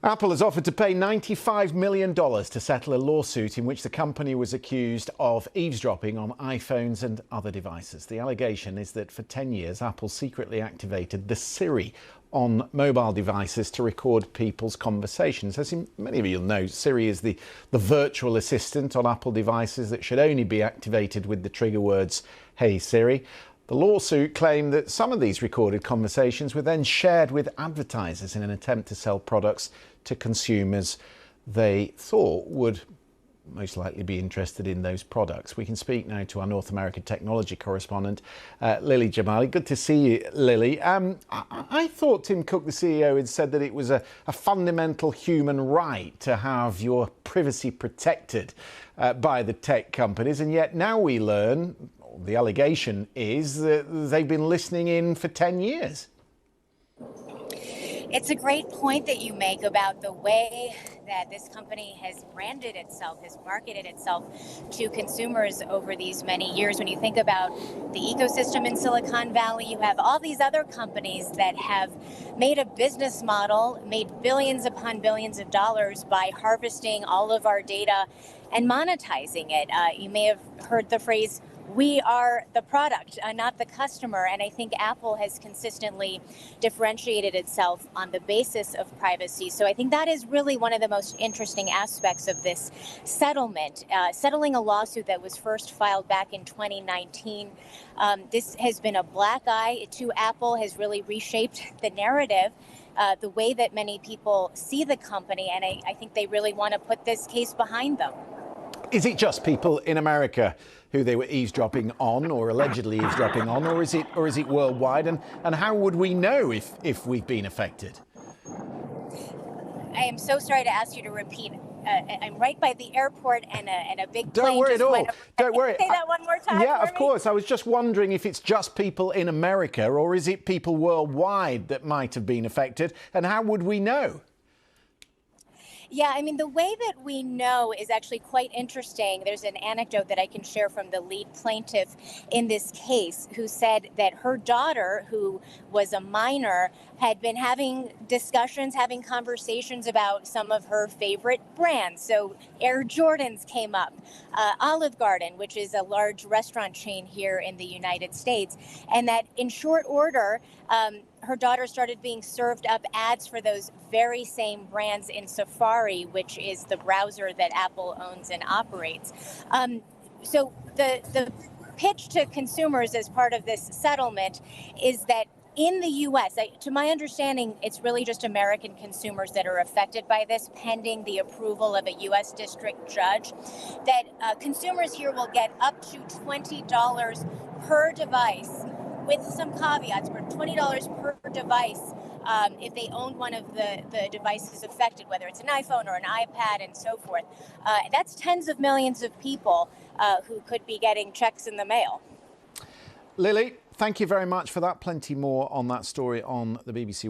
Apple has offered to pay $95 million to settle a lawsuit in which the company was accused of eavesdropping on iPhones and other devices. The allegation is that for 10 years, Apple secretly activated the Siri on mobile devices to record people's conversations. As many of you will know, Siri is the virtual assistant on Apple devices that should only be activated with the trigger words, "Hey Siri." The lawsuit claimed that some of these recorded conversations were then shared with advertisers in an attempt to sell products to consumers they thought would most likely be interested in those products. We can speak now to our North American technology correspondent, Lily Jamali. Good to see you, Lily. I thought Tim Cook, the CEO, had said that it was a fundamental human right to have your privacy protected by the tech companies, and yet now we learn, the allegation is, that they've been listening in for 10 years. It's a great point that you make about the way that this company has branded itself, has marketed itself to consumers over these many years. When you think about the ecosystem in Silicon Valley, you have all these other companies that have made a business model, made billions upon billions of dollars by harvesting all of our data and monetizing it. You may have heard the phrase, "We are the product, not the customer." And I think Apple has consistently differentiated itself on the basis of privacy. So I think that is really one of the most interesting aspects of this settlement, settling a lawsuit that was first filed back in 2019. This has been a black eye to Apple, has really reshaped the narrative, the way that many people see the company. And I think they really want to put this case behind them. Is it just people in America who they were eavesdropping on, or allegedly eavesdropping on, or is it worldwide? And how would we know if we've been affected? I am so sorry to ask you to repeat. I'm right by the airport, and a big plane. Don't worry just at all. went over. Don't worry. Say that one more time. Yeah, for of me? course. I was just wondering if it's just people in America, or is it people worldwide that might have been affected? And how would we know? Yeah, I mean, the way that we know is actually quite interesting. There's an anecdote that I can share from the lead plaintiff in this case, who said that her daughter, who was a minor, had been having discussions, having conversations about some of her favorite brands. So Air Jordans came up, Olive Garden, which is a large restaurant chain here in the United States, and that in short order, her daughter started being served up ads for those very same brands in Safari, which is the browser that Apple owns and operates. So the pitch to consumers as part of this settlement is that in the U.S., to my understanding, it's really just American consumers that are affected by this, pending the approval of a U.S. district judge, that consumers here will get up to $20 per device, with some caveats, for $20 per device if they own one of the devices affected, whether it's an iPhone or an iPad and so forth. That's tens of millions of people who could be getting checks in the mail. Lily, thank you very much for that. Plenty more on that story on the BBC website.